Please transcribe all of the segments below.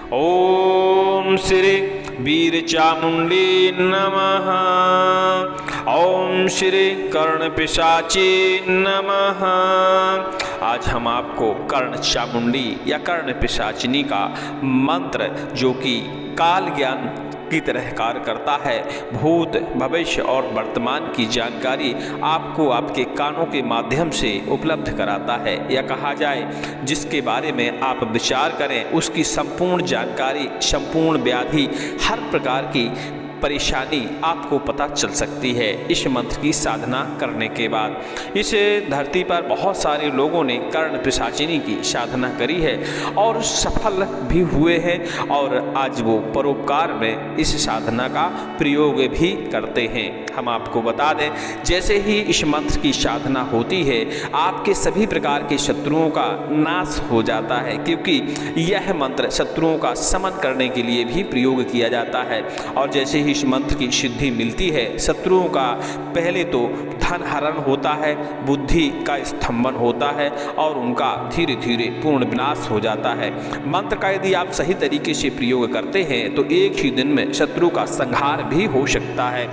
ओम श्री वीर चामुंडी नमः। ओम श्री कर्ण पिशाची नमः। आज हम आपको कर्ण चामुंडी या कर्ण पिशाचिनी का मंत्र, जो कि काल ज्ञान की तरह कार्य करता है, भूत भविष्य और वर्तमान की जानकारी आपको आपके कानों के माध्यम से उपलब्ध कराता है, या कहा जाए जिसके बारे में आप विचार करें उसकी संपूर्ण जानकारी, संपूर्ण व्याधि, हर प्रकार की परेशानी आपको पता चल सकती है इस मंत्र की साधना करने के बाद। इस धरती पर बहुत सारे लोगों ने कर्ण पिशाचिनी की साधना करी है और सफल भी हुए हैं, और आज वो परोपकार में इस साधना का प्रयोग भी करते हैं। हम आपको बता दें, जैसे ही इस मंत्र की साधना होती है आपके सभी प्रकार के शत्रुओं का नाश हो जाता है, क्योंकि यह मंत्र शत्रुओं का समन करने के लिए भी प्रयोग किया जाता है। और जैसे इस मंत्र की सिद्धि मिलती है, शत्रुओं का पहले तो धन हरण होता है, बुद्धि का स्तंभन होता है और उनका धीरे धीरे पूर्ण विनाश हो जाता है। मंत्र का यदि आप सही तरीके से प्रयोग करते हैं तो एक ही दिन में शत्रु का संहार भी हो सकता है।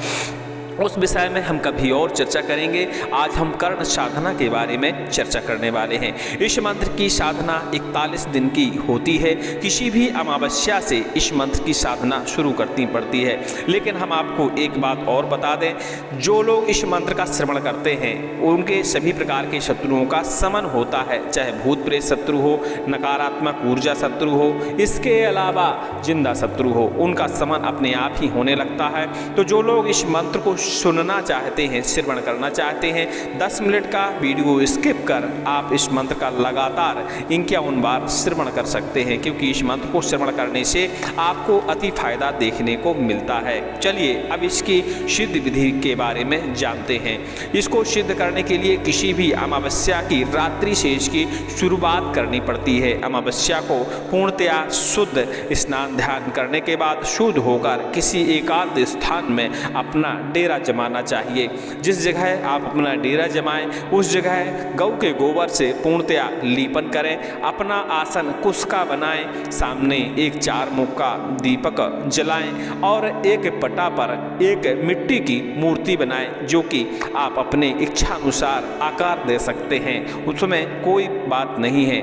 उस विषय में हम कभी और चर्चा करेंगे। आज हम कर्ण साधना के बारे में चर्चा करने वाले हैं। इस मंत्र की साधना 41 दिन की होती है। किसी भी अमावस्या से इस मंत्र की साधना शुरू करनी पड़ती है। लेकिन हम आपको एक बात और बता दें, जो लोग इस मंत्र का श्रवण करते हैं उनके सभी प्रकार के शत्रुओं का समन होता है, चाहे भूत प्रेत शत्रु हो, नकारात्मक ऊर्जा शत्रु हो, इसके अलावा जिंदा शत्रु हो, उनका समन अपने आप ही होने लगता है। तो जो लोग इस मंत्र को सुनना चाहते हैं, श्रवण करना चाहते हैं, 10 मिनट का वीडियो स्किप कर आप इस मंत्र का लगातार 51 बार श्रवण कर सकते हैं, क्योंकि इस मंत्र को श्रवण करने से आपको अति फायदा देखने को मिलता है। चलिए अब इसकी सिद्ध विधि के बारे में जानते हैं। इसको सिद्ध करने के लिए किसी भी अमावस्या की रात्रि से इसकी शुरुआत करनी पड़ती है। अमावस्या को पूर्णतया शुद्ध स्नान ध्यान करने के बाद शुद्ध होकर किसी एकांत स्थान में अपना डेरा जमाना चाहिए। जिस जगह आप अपना डेरा जमाएं उस जगह गौ के गोबर से पूर्णतया लीपन करें। अपना आसन कुश का बनाएं, सामने एक 4 मुख का दीपक जलाएं और एक पटा पर एक मिट्टी की मूर्ति बनाएं, जो कि आप अपने इच्छा अनुसार आकार दे सकते हैं, उसमें कोई बात नहीं है।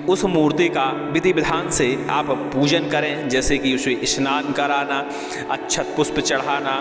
उस मूर्ति का विधि विधान से आप पूजन करें, जैसे कि उसे स्नान कराना, अक्षत पुष्प चढ़ाना,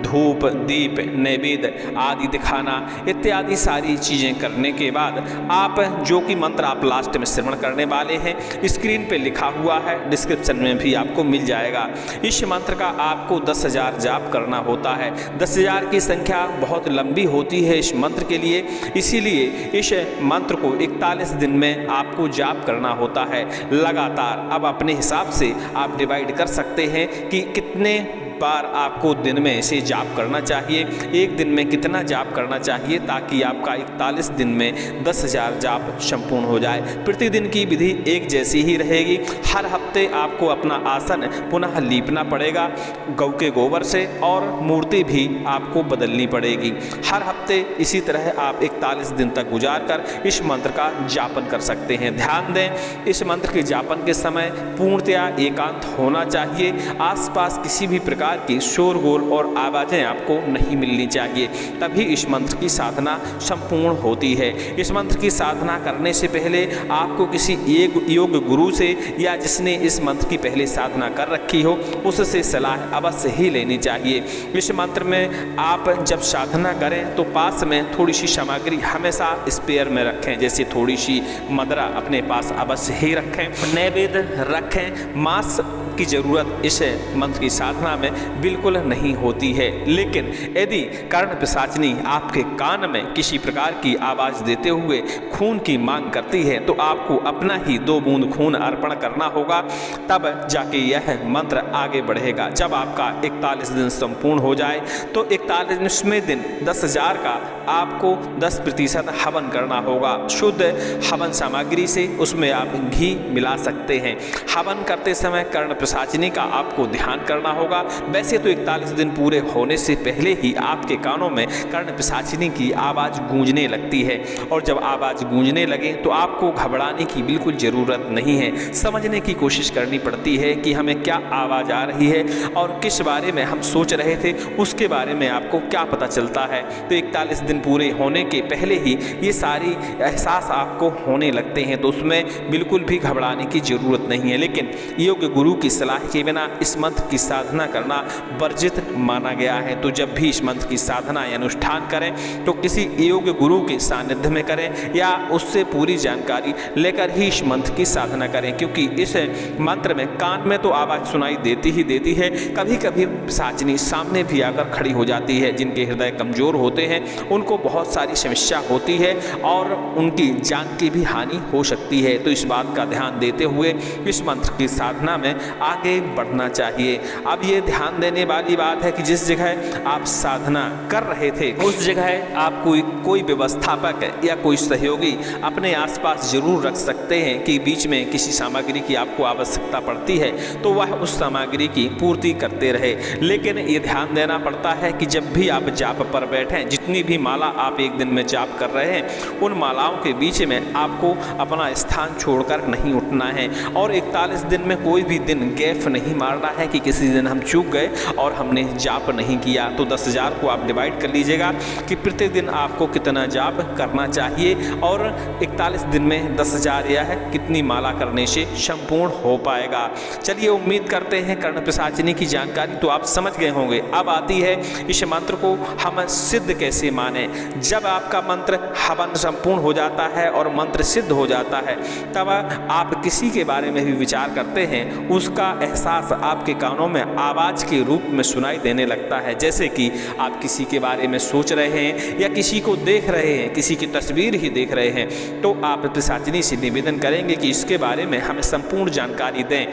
धूप दीप नैवेद्य आदि दिखाना, इत्यादि सारी चीज़ें करने के बाद आप जो कि मंत्र आप लास्ट में श्रवण करने वाले हैं, स्क्रीन पे लिखा हुआ है, डिस्क्रिप्शन में भी आपको मिल जाएगा। इस मंत्र का आपको 10,000 जाप करना होता है। 10,000 की संख्या बहुत लंबी होती है इस मंत्र के लिए, इसीलिए इस मंत्र को 41 दिन में आपको जाप करना होता है लगातार। अब अपने हिसाब से आप डिवाइड कर सकते हैं कि कितने बार आपको दिन में इसे जाप करना चाहिए, एक दिन में कितना जाप करना चाहिए, ताकि आपका 41 दिन में 10,000 जाप संपूर्ण हो जाए। प्रतिदिन की विधि एक जैसी ही रहेगी। हर हफ्ते आपको अपना आसन पुनः लीपना पड़ेगा गौ के गोबर से, और मूर्ति भी आपको बदलनी पड़ेगी। हर हफ्ते इसी तरह आप 41 दिन तक गुजार कर इस मंत्र का जापन कर सकते हैं। ध्यान दें, इस मंत्र के जापन के समय पूर्णतया एकांत होना चाहिए। आसपास किसी भी प्रकार की शोरगुल और आवाज़ें आपको नहीं मिलनी चाहिए, तभी इस मंत्र की साधना संपूर्ण होती है। इस मंत्र की साधना करने से पहले आपको किसी एक योग गुरु से या जिसने इस मंत्र की पहले साधना कर रखी हो उससे सलाह अवश्य ही लेनी चाहिए। इस मंत्र में आप जब साधना करें तो पास में थोड़ी सी सामग्री हमेशा स्पेयर में रखें, जैसे थोड़ी सी मदरा अपने पास अवश्य ही रखें, नैवेद्य रखें। मांस की जरूरत इस मंत्र की साधना में बिल्कुल नहीं होती है। लेकिन यदि कर्ण पिशाचिनी आपके कान में किसी प्रकार की आवाज़ देते हुए खून की मांग करती है तो आपको अपना ही 2 बूंद खून अर्पण करना होगा, तब जाके यह मंत्र आगे बढ़ेगा। जब आपका 41 दिन संपूर्ण हो जाए तो 41वें दिन 10,000 का आपको 10% हवन करना होगा। शुद्ध हवन सामग्री से उसमें आप घी मिला सकते हैं। हवन करते समय कर्ण पिशाचिनी का आपको ध्यान करना होगा। वैसे तो 41 दिन पूरे होने से पहले ही आपके कानों में कर्ण पिशाचिनी की आवाज़ गूंजने लगती है, और जब आवाज़ गूंजने लगे तो आपको घबराने की बिल्कुल ज़रूरत नहीं है। समझने की कोशिश करनी पड़ती है कि हमें क्या आवाज़ आ रही है और किस बारे में हम सोच रहे थे उसके बारे में आपको क्या पता चलता है। तो 41 दिन पूरे होने के पहले ही ये सारी एहसास आपको होने लगते हैं, तो उसमें बिल्कुल भी घबराने की ज़रूरत नहीं है। लेकिन योग गुरु की सलाह के बिना इस मंत्र की साधना करना वर्जित माना गया है। तो जब भी इस मंत्र की साधना या अनुष्ठान करें तो किसी योग गुरु के सानिध्य में करें या उससे पूरी जानकारी लेकर ही इस मंत्र की साधना करें, क्योंकि इस मंत्र में कान में तो आवाज़ सुनाई देती ही देती है, कभी कभी पिशाचिनी सामने भी आकर खड़ी हो जाती है। जिनके हृदय कमज़ोर होते हैं उनको बहुत सारी समस्या होती है और उनकी जान की भी हानि हो सकती है। तो इस बात का ध्यान देते हुए इस मंत्र की साधना में आगे बढ़ना चाहिए। अब ये ध्यान देने वाली बात है कि जिस जगह आप साधना कर रहे थे उस जगह आप कोई व्यवस्थापक या कोई सहयोगी अपने आसपास जरूर रख सकते हैं कि बीच में किसी सामग्री की आपको आवश्यकता पड़ती है तो वह उस सामग्री की पूर्ति करते रहे। लेकिन ये ध्यान देना पड़ता है कि जब भी आप जाप पर बैठें, जितनी भी माला आप एक दिन में जाप कर रहे हैं उन मालाओं के बीच में आपको अपना स्थान छोड़कर नहीं उठना है, और 41 दिन में कोई भी दिन गैप नहीं मारना है कि किसी दिन हम चूक गए और हमने जाप नहीं किया। तो 10,000 को आप डिवाइड कर लीजिएगा कि प्रतिदिन आपको कितना जाप करना चाहिए, और 41 दिन में 10,000 यह कितनी माला करने से संपूर्ण हो पाएगा। चलिए, उम्मीद करते हैं कर्ण पिशाचिनी की जानकारी तो आप समझ गए होंगे। अब आती है इस मंत्र को हम सिद्ध कैसे माने। जब आपका मंत्र हवन संपूर्ण हो जाता है और मंत्र सिद्ध हो जाता है तब आप किसी के बारे में भी विचार करते हैं, उसका एहसास आपके कानों में आवाज़ के रूप में सुनाई देने लगता है। जैसे कि आप किसी के बारे में सोच रहे हैं या किसी को देख रहे हैं, किसी की तस्वीर ही देख रहे हैं, तो आप पिशाचिनी से निवेदन करेंगे कि इसके बारे में हमें संपूर्ण जानकारी दें।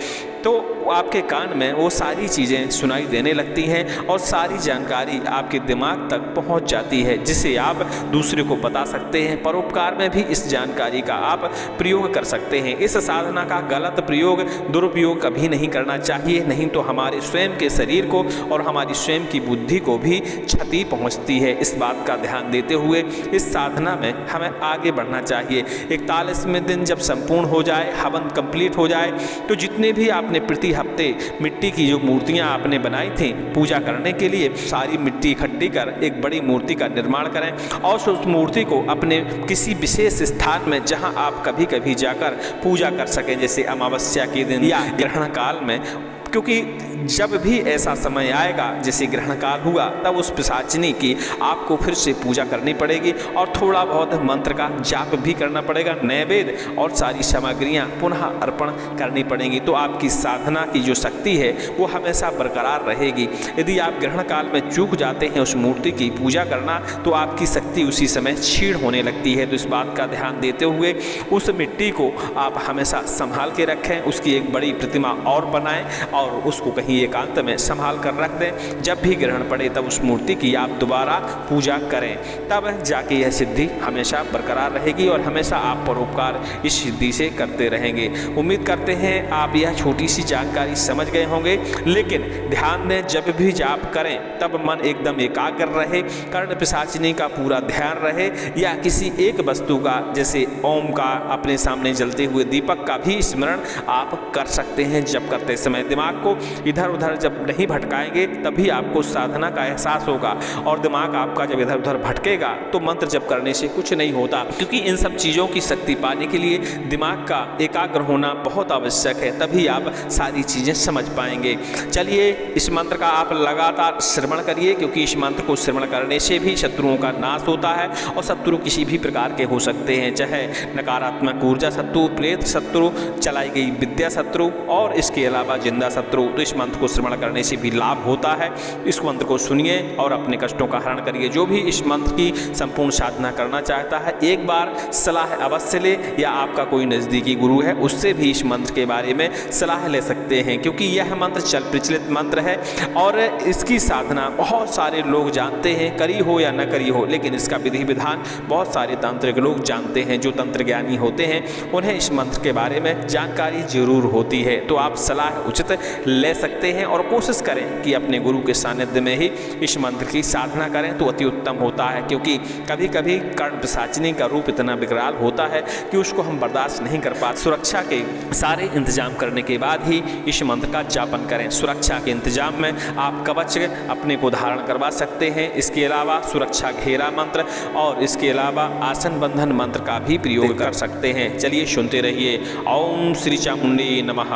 तो आपके कान में वो सारी चीज़ें सुनाई देने लगती हैं और सारी जानकारी आपके दिमाग तक पहुंच जाती है, जिसे आप दूसरे को बता सकते हैं। परोपकार में भी इस जानकारी का आप प्रयोग कर सकते हैं। इस साधना का गलत प्रयोग, दुरुपयोग कभी नहीं करना चाहिए, नहीं तो हमारे स्वयं के शरीर को और हमारी स्वयं की बुद्धि को भी क्षति पहुंचती है। इस बात का ध्यान देते हुए इस साधना में हमें आगे बढ़ना चाहिए। 41वें दिन जब संपूर्ण हो जाए, हवन कंप्लीट हो जाए, तो जितने भी आपने प्रति हफ्ते मिट्टी की जो मूर्तियां आपने बनाई थी पूजा करने के लिए, सारी मिट्टी इकट्ठी कर एक बड़ी मूर्ति का निर्माण करें और उस मूर्ति को अपने किसी विशेष स्थान में जहां आप कभी कभी जाकर पूजा कर सकें, जैसे अमावस्या के दिन या ग्रहण काल में, क्योंकि जब भी ऐसा समय आएगा जैसे ग्रहण काल हुआ तब उस पिशाचिनी की आपको फिर से पूजा करनी पड़ेगी और थोड़ा बहुत मंत्र का जाप भी करना पड़ेगा, नैवेद्य और सारी सामग्रियां पुनः अर्पण करनी पड़ेंगी। तो आपकी साधना की जो शक्ति है वो हमेशा बरकरार रहेगी। यदि आप ग्रहण काल में चूक जाते हैं उस मूर्ति की पूजा करना तो आपकी शक्ति उसी समय क्षीण होने लगती है। तो इस बात का ध्यान देते हुए उस मिट्टी को आप हमेशा संभाल के रखें, उसकी एक बड़ी प्रतिमा और बनाएं और उसको कहीं एकांत में संभाल कर रख दें। जब भी ग्रहण पड़े तब उस मूर्ति की आप दोबारा पूजा करें, तब जाके यह सिद्धि हमेशा बरकरार रहेगी और हमेशा आप परोपकार इस सिद्धि से करते रहेंगे। उम्मीद करते हैं आप यह छोटी सी जानकारी समझ गए होंगे। लेकिन ध्यान दें, जब भी जाप करें तब मन एकदम एकाग्र रहे, कर्ण पिशाचिनी का पूरा ध्यान रहे, या किसी एक वस्तु का जैसे ओम का, अपने सामने जलते हुए दीपक का भी स्मरण आप कर सकते हैं जप करते समय। दिमाग को इधर उधर जब नहीं भटकाएंगे तभी आपको साधना का एहसास होगा, और दिमाग आपका जब इधर उधर भटकेगा तो मंत्र जप करने से कुछ नहीं होता, क्योंकि इन सब चीज़ों की शक्ति पाने के लिए दिमाग का एकाग्र होना बहुत आवश्यक है, तभी आप सारी चीज़ें समझ पाएंगे। चलिए, इस मंत्र का आप लगातार श्रवण करिए, क्योंकि इस मंत्र को श्रवण करने से भी शत्रुओं का नाश होता है, और शत्रु किसी भी प्रकार के हो सकते हैं, चाहे नकारात्मक ऊर्जा शत्रु, प्रेत शत्रु, चलाई गई विद्या शत्रु और इसके अलावा जिंदा शत्रु। तो इस मंत्र को श्रवण करने से भी लाभ होता है। इस मंत्र को सुनिए और अपने कष्टों का हरण करिए। जो भी इस मंत्र की संपूर्ण साधना करना चाहता है एक बार सलाह अवश्य ले, या आपका कोई नज़दीकी गुरु है उससे भी इस मंत्र के बारे में सलाह ले सकते हैं, क्योंकि यह मंत्र चल प्रचलित मंत्र है और इसकी साधना बहुत सारे लोग जानते हैं, करी हो या न करी हो, लेकिन इसका विधि विधान बहुत सारे तांत्रिक लोग जानते हैं। जो तंत्र ज्ञानी होते हैं उन्हें इस मंत्र के बारे में जानकारी जरूर होती है। तो आप सलाह उचित ले सकते हैं और कोशिश करें कि अपने गुरु के सानिध्य में ही इस मंत्र की साधना करें तो अति उत्तम होता है, क्योंकि कभी कभी कर्ण पिशाचिनी का रूप इतना विकराल होता है कि उसको हम बर्दाश्त नहीं कर पाते। सुरक्षा के सारे इंतजाम करने के बाद ही इस मंत्र का जापन करें। सुरक्षा के इंतजाम में आप कवच अपने को धारण करवा सकते हैं। इसके अलावा सुरक्षा घेरा मंत्र और इसके अलावा आसन बंधन मंत्र का भी प्रयोग कर सकते हैं। चलिए सुनते रहिए। ओम श्री चामुंडी नमः।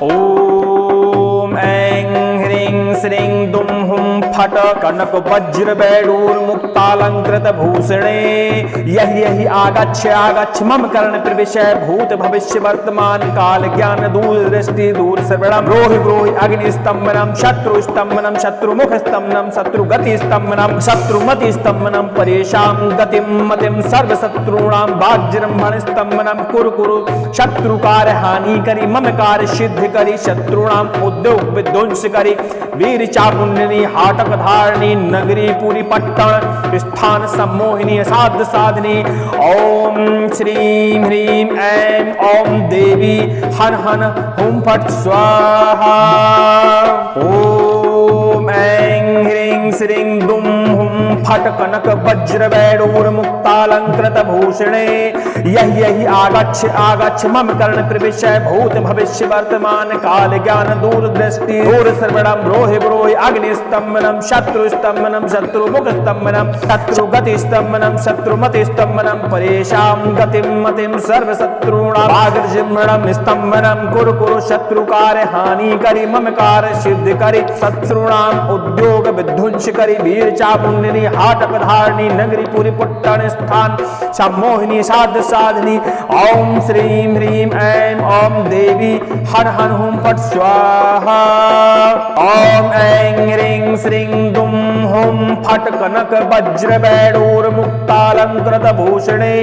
ओम ऐं ह्रीं श्रीं दुं हुं फट कनक वज्र वैडूर मुक्तालंकृत भूषणे यहि यहि आगच्छ आगच्छ मम कर्ण प्रविशय भूत भविष्य वर्तमान काल ज्ञान दूर दृष्टि दूर श्रवणम रोहि ब्रोहि अग्नि स्तंभनम शत्रु स्तंभनम शत्रुमुख स्तंभनम शत्रुगति स्तंभनम शत्रुमति स्तंभनम परेशान गतिम मतिम सर्व शत्रूणाम वाज्रंभण स्तंभनम कुरु कुरु शत्रुकार हानि करी मम कार्य सिद्ध करी शत्रुणाम उद्योग विध्वंस करी वीर चामुंडिनी हाटक धारणी नगरी पूरी पट्टण स्थान सम्मोहिनी साध साधनी ओम श्रीं ह्रीं ऐं ओम देवी हन हन हुम फट स्वाहा। ओम ऐं ह्रीं श्रीं दुं हुम फट कनक वज्र वैडूर मुक्तालंकृत भूषणे यहि यहि आगच्छ आगच्छ मम कर्ण प्रविशय भूत भविष्य वर्तमान काल ज्ञान दूर दृष्टि दूर श्रवणम रोहि ब्रोहि अग्नि स्तंभनम शत्रु स्तंभनम शत्रुमुख स्तंभनम शत्रुगति स्तंभनम शत्रुमति स्तंभनम परेशान गतिम मतिम सर्व शत्रूणाम वाग्जिह्वणम स्तंभनम कुरु कुरु शत्रुकार हानि करी मम कार्य सिद्ध करी शत्रुणाम उद्योग विध्वंस करी वीर चामुंडिनी हाटक धारणी नगरी पूरी पुट्टन स्थान सम्मोहिनी साध साधनी ओम श्रीं ह्रीं ऐं ओम देवी हन हन हुम फट स्वाहा। ओम ऐं ह्रीं श्रीं दुं हुम फट कनक वज्र वैडूर मुक्तालंकृत भूषणे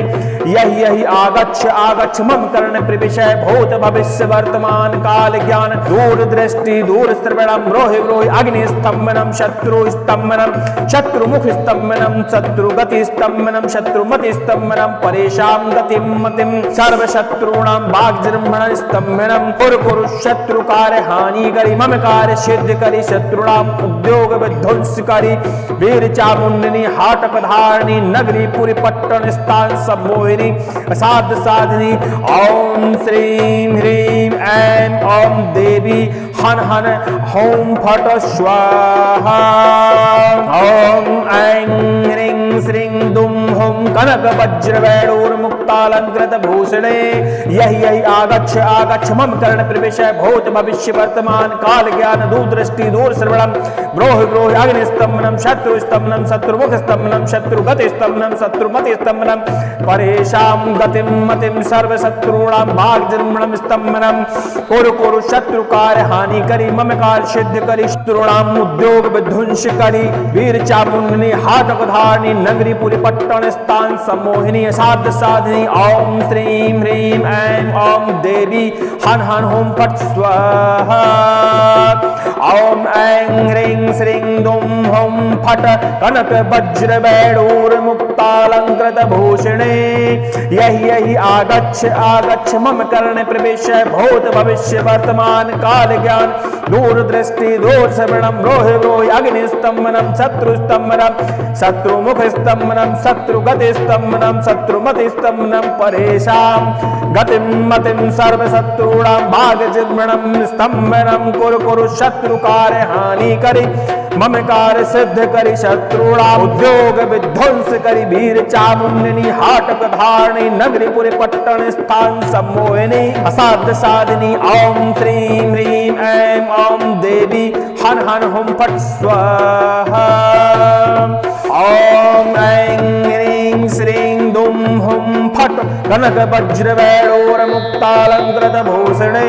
यहि यहि आगच्छ आगच्छ मम कर्ण प्रविशय भूत भविष्य वर्तमान काल ज्ञान दूर दृष्टि दूर श्रवणम रोहि ब्रोहि अग्नि स्तंभनम शत्रु स्तंभनम शत्रुमुख स्तंभनम शत्रुगति स्तंभनम शत्रुमति स्तंभनम परेशान गतिम मतिम सर्व शत्रूणां वाग्जिह्वणम स्तंभनम कुरु कुरु शत्रुकार हानि करी मम कार्य सिद्ध करी शत्रुणाम उद्योग विध्वंस करी वीर चामुंडिनी हाटक धारणी नगरी पूरी पट्टन स्थान सम्मोहिनी साध साधनी ओम श्रीं ह्रीं ऐं ओम देवी हन हन होम फट स्वाहा। ओम ऐं ह्रीं श्रीं दुं हुम कनक वज्र वैडूर मुक्तालंकृत भूषणे यहि यहि आगच्छ आगच्छ मम कर्ण प्रविशय भूत भविष्य वर्तमान काल ज्ञान दूर दृष्टि दूर श्रवणम ब्रोहि ब्रोहि अग्नि स्तंभनम शत्रु स्तंभनम शत्रुमुख स्तंभनम शत्रुगति स्तंभनम शत्रुमति स्तंभनम परेशान गतिम मतिम सर्व शत्रूणां वाग्जिह्वणम स्तंभनम कुरु कुरु शत्रुकार हानि करी मम कार्य सिद्ध करी शत्रुणाम उद्योग विध्वंस करी वीर चामुंडिनी हाटक धारणी नगरी पूरी पट्टन स्थान सम्मोहिनी साध साधनी ओम श्रीं ह्रीं ऐं ओम देवी हन हन हुम फट स्वाहा। ओम ऐं ह्रीं श्रीं दुं हुम फट कनक वज्र वैडूर मुक्तालंकृत भूषणे यहि यहि आगच्छ आगच्छ मम कर्ण प्रविशय भूत भविष्य वर्तमान काल ज्ञान दूर दृष्टि दूर श्रवणम रोहि ब्रोहि अग्नि स्तंभनम शत्रु स्तंभनम शत्रुमुख स्तंभनम शत्रुगति स्तंभनम शत्रुमति स्तंभनम परेशान गतिम मतिम सर्व शत्रूणां वाग्जिह्वणम स्तंभनम कुरु कुरु शत्रुकार हानि करी मम कार्य सिद्ध करी शत्रुणाम उद्योग विध्वंस करी वीर चामुंडिनी हाटक धारणी नगरी पूरे पट्टन स्थान सम्मोहिनी असाध्य साधिनी ओम श्रीं ह्रीं ऐं ओम देवी हन हन हुम फट स्वाहा। ओम ऐं ह्रीं श्रीं दुं हुम फट कनक वज्र वैडूर मुक्तालंकृत भूषणे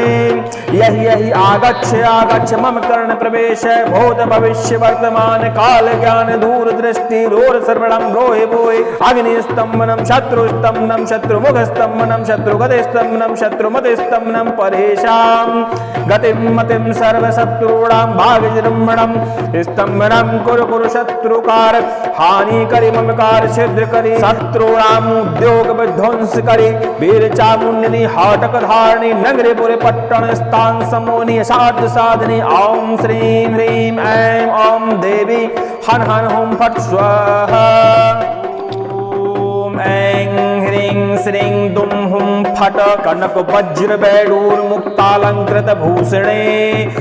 यहि यहि आगच्छ आगच्छ मम कर्ण प्रवेशय भूत भविष्य वर्तमान काल ज्ञान दूर दृष्टि दूर श्रवणम रोहि ब्रोहि अग्नि स्तंभनम शत्रु स्तंभनम शत्रुमुख स्तंभनम शत्रुगति स्तंभनम शत्रुमति स्तंभनम परेशान गतिम मतिम सर्व शत्रूणां वाग्जिह्वणम स्तंभनम कुरु कुरु शत्रुकार हानि करी मम कार्य सिद्ध करी शत्रूणाम उद्योग विध्वंस करी वीर चामुंडिनी हाटक धारणी नगरे पुरे पट्टन स्थान समोनी साध साधनी ओम श्रीं ह्रीं ऐं ओम देवी हन हन हुम फट स्वाहा ओम ऐं ह्रीं श्रीं दुम हुम फट कनक वज्र बैडूर मुक्तालंकृत भूषणे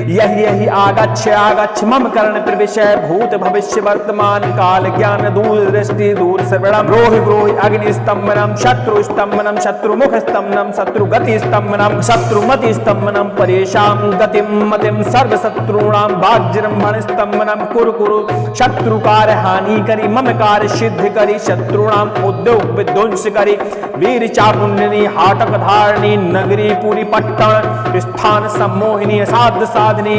यही यही आगच्छ आगच्छ मम कर्ण प्रविशय भूत भविष्य वर्तमान काल ज्ञान दूर दृष्टि दूर श्रवणम रोहि ब्रोहि अग्नि स्तंभनम शत्रु स्तंभनम शत्रुमुख स्तंभनम शत्रु गति स्तंभनम शत्रुमति स्तंभनम परेशां गतिम मतिम सर्व शत्रूणां वाज्रंभण स्तंभनम कुरु कुरु शत्रु कार्य हानि करी मम कार्य सिद्ध करी शत्रूणां उद्योग विध्वंस करी वीर चामुंडिनी हाटक धारणी नगरी पूरी पट्टन स्थान सम्मोहिनी साध साधनी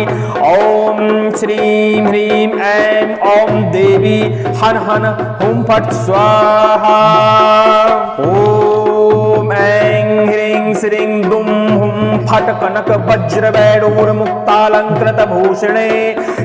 ओम श्रीं ह्रीं ऐं ओम देवी हन हन हुम फट स्वाहा ओम ऐं ह्रीं श्रीं दुम हुम फट कनक वज्र वैडूर मुक्तालंकृत भूषणे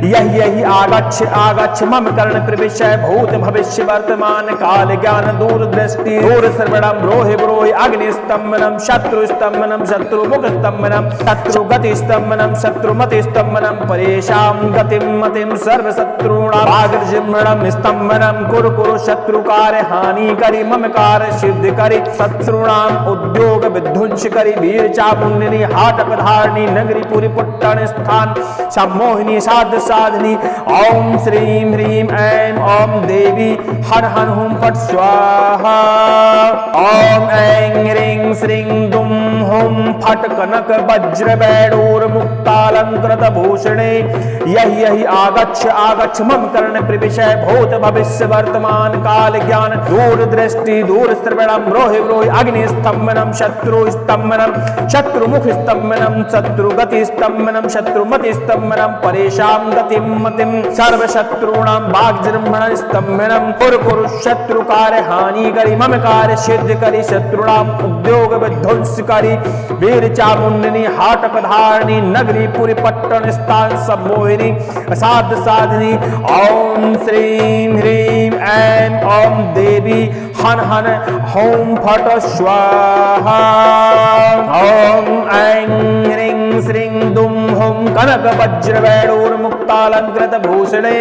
यही यही आगच्छ आगच्छ मम कर्ण प्रविशय भूत भविष्य वर्तमान काल ज्ञान दूर दृष्टि दूर श्रवणम रोहि ब्रोहि अग्नि स्तंभनम शत्रु स्तंभनम शत्रुमुख स्तंभनम शत्रु गति स्तंभनम शत्रुमति स्तंभनम परेशां गतिम मतिम सर्व शत्रूणां वाग्जिह्वणम स्तंभनम कुरु कुरु शत्रु कार्य हानि करी मम कार्य सिद्ध करी शत्रूणां उद्योग विध्वंस करी वीर चामुंडिनी हाटक धारणी नगरी पूरी पुट्टन स्थान सम्मोहिनी साध साधनी ओम श्रीं ह्रीं ऐं ओम देवी हन हन हुम फट स्वाहा ओम ऐं ह्रीं श्रीं दुम हुम फट कनक वज्र बैडूर मुक्तालंकृत भूषणे यही यही आगच्छ आगच्छ मम कर्ण प्रविशय भूत भविष्य वर्तमान काल ज्ञान दूर दृष्टि दूर श्रवणम रोहि ब्रोहि अग्नि स्तंभनम शत्रु स्तंभनम शत्रुमुख स्तंभनम शत्रु गति स्तंभनम शत्रुमति स्तंभनम परेशां गतिम मतिम सर्व शत्रूणां वाग्जिह्वण स्तंभनम कुरु कुरु शत्रु कार्य हानि करी मम कार्य सिद्ध करी शत्रुणां उद्योग विध्वंस करी वीर चामुंडिनी हाटक धारणी नगरी पूरी पट्टन स्थान सम्मोहिनी साध साधनी ओम श्रीं ह्रीं ऐं ओम देवी हन हन हुम फट स्वाहा ओम ऐं ह्रीं श्रीं दुम हुम कनक वज्र वैडूर मुक्तालंकृत भूषणे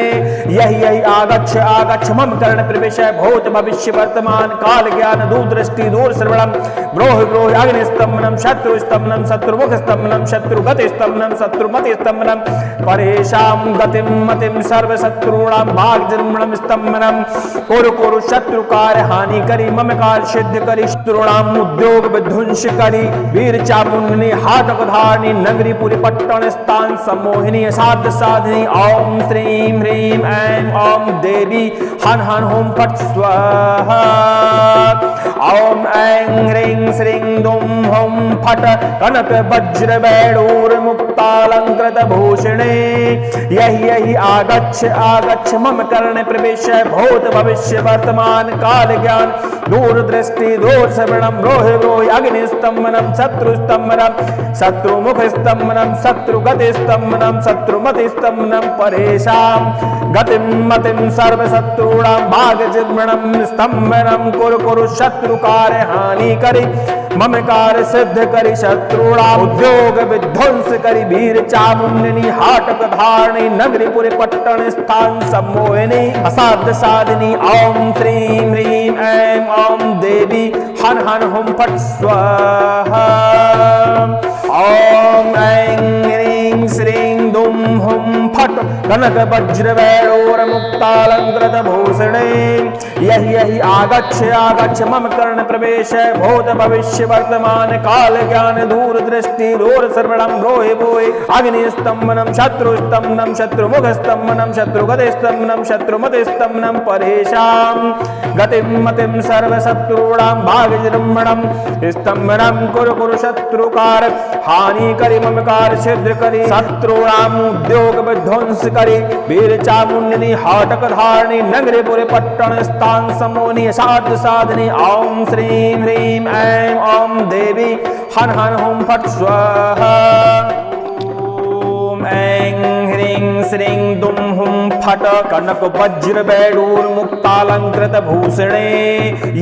यही यही आगच्छ आगच्छ मम कर्ण प्रविशय भूत भविष्य वर्तमान काल ज्ञान दूर दृष्टि दूर श्रवणम ब्रोहि ब्रोहि अग्नि स्तंभनम शत्रु स्तंभनम शत्रुमुख स्तंभनम शत्रु गति स्तंभनम शत्रुमति स्तंभनम परेशां गतिम मतिम सर्व शत्रूणां वाग्जिह्वणम स्तंभनम कुरु कुरु शत्रु कार्य हानि करी मम कार्य सिद्ध करी शत्रूणां उद्योग विध्वंस करी वीर चामुंडिनी हाटक धारणी नगरी पूरी पट्टन स्थान सम्मोहिनी साध साधनी ओम श्रीं ह्रीं ऐं ओम देवी हन हन हुम फट स्वाहा ओम ऐं ह्रीं श्रीं दुम हुम फट कनक वज्र वैडूर मुक्तालंकृत भूषणे यही यही आगच्छ आगच्छ मम कर्ण प्रविशय भूत भविष्य वर्तमान काल ज्ञान दूर दृष्टि दूर श्रवणम रोहि ब्रोहि अग्नि स्तंभनम शत्रु स्तंभनम शत्रुमुख स्तंभनम शत्रु गति स्तंभनम शत्रुमति स्तंभनम परेशां गतिम मतिम सर्व शत्रूणां वाग्जिह्वणम स्तंभनम कुरु कुरु शत्रु कार्य हानि करी मम कार्य सिद्ध करी शत्रूणां उद्योग विध्वंस करी वीर चामुंडिनी हाटक धारणी नगरी पूरी पट्टन स्थान सम्मोहिनी असाध्य साधिनी ओम श्रीं ह्रीं ऐं ओम देवी हन हन हुम फट स्वाहा ओम ऐं ह्रीं श्रीं दुम हुम फट कनक वज्र वैडूर मुक्तालंकृत भूषणे यही यही आगच्छ आगच्छ मम कर्ण प्रवेशय भूत भविष्य वर्तमान काल ज्ञान दूर दृष्टि दूर श्रवणम रोहि ब्रोहि अग्नि स्तंभनम शत्रु स्तंभनम शत्रुमुख स्तंभनम शत्रुगति स्तंभनम शत्रुमति स्तंभनम परेशां गतिम मतिम सर्व शत्रूणां वाग्जिह्वणम स्तंभनम कुरु कुरु शत्रु कार्य हानि करी मम कार्य सिद्ध करी शत्रूणां उद्योग विध्वंस करी वीर चामुंडिनी हाटक धारणी नगरी पुरी पट्टन स्थान समोनी साध साधनी ओम श्रीं ह्रीं ऐं ओम देवी हन हन हुम फट स्वाहा ओम ऐं ह्रीं श्रीं दुं हुं फट कनक वज्र वैडूर मुक्तालंकृत भूषणे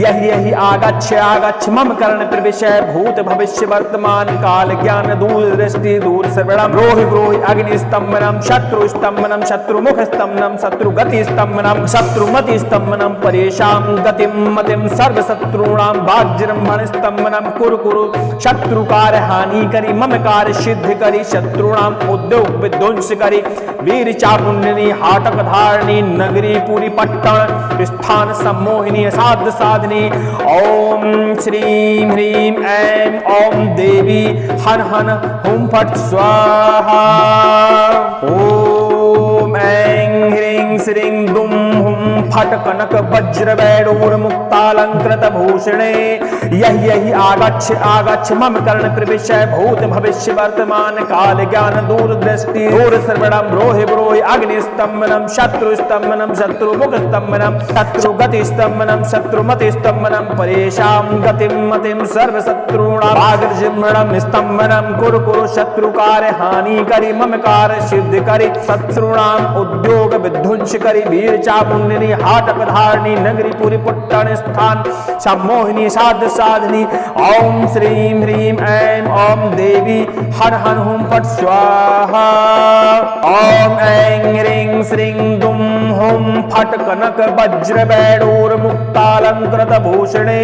यहि यहि आगच्छ आगच्छ मम कर्ण प्रविशय भूत भविष्य वर्तमान काल ज्ञान दूर दृष्टि दूर श्रवणम रोहि ब्रोहि अग्नि स्तंभनम शत्रु स्तंभनम शत्रुमुख स्तंभनम शत्रुगति स्तंभनम शत्रुमति स्तंभनम परेशां गतिं मतिं सर्व शत्रूणां वाज्रंभण स्तंभनम कुरु कुरु शत्रुकार हानि करी मम कार्य सिद्ध करी शत्रुणाम उद्योग विध्वंस करी वीर चामुंडनी हाटक धारणी नगरी पूरी पट्टण स्थान सम्मोहिनी साध साधनी ओम श्रीं ह्रीं ऐं ओम देवी हन हन हुं फट स्वाहा ओम ऐं ह्रीं श्रीं दुं हुं फट कनक वज्र वैडूर मुक्तालंकृत भूषणे यहि यहि आगच्छ आगच्छ मम कर्ण प्रविशय भूत भविष्य वर्तमान काल ज्ञान दूर दृष्टि दूर श्रवणम रोहि ब्रोहि अग्नि स्तंभनम शत्रु स्तंभनम शत्रुमुख स्तंभनम शत्रुगति स्तंभनम शत्रुमति स्तंभनम परेशां गतिं मतिं सर्व शत्रूणां वाग्जिह्वणं स्तंभनम कुरु कुरु शत्रुकार हानि करी मम कार्य सिद्ध करी शत्रूणां उद्योग विध्वंस करी वीर चामुंडनी हाटक धारणी नगरी पूरी पुट्टन स्थान सम्मोहिनी साध साधनी ओम श्रीं ह्रीं ऐं ओम देवी हर हर हुं फट स्वाहा ओम ऐं ह्रीं श्रीं दुं हुं फट कनक वज्र वैडूर मुक्तालंकृत भूषणे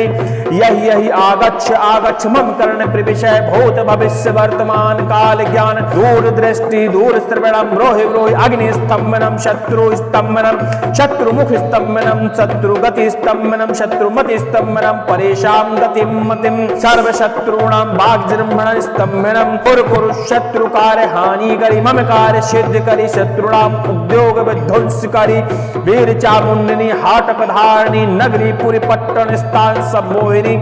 यहि यहि आगच्छ आगच्छ मम कर्ण प्रविशय भूत भविष्य वर्तमान काल ज्ञान दूर दृष्टि दूर श्रवणम रोहि ब्रोहि अग्नि स्तंभनम शत्रु स्तंभनम शत्रुमुख स्तंभनम शत्रुगति स्तंभनम शत्रुमति स्तंभनम परेशां गतिं मतिं सर्व शत्रूणां वाग्जिह्वण स्तंभनम कुरु कुरु शत्रुकार हानि करी मम कार्य सिद्ध करी शत्रुणां उद्योग विध्वंस करी वीर चामुंडनी हाटक धारणी नगरी पूरी पट्टन स्थान सम्मोहिनी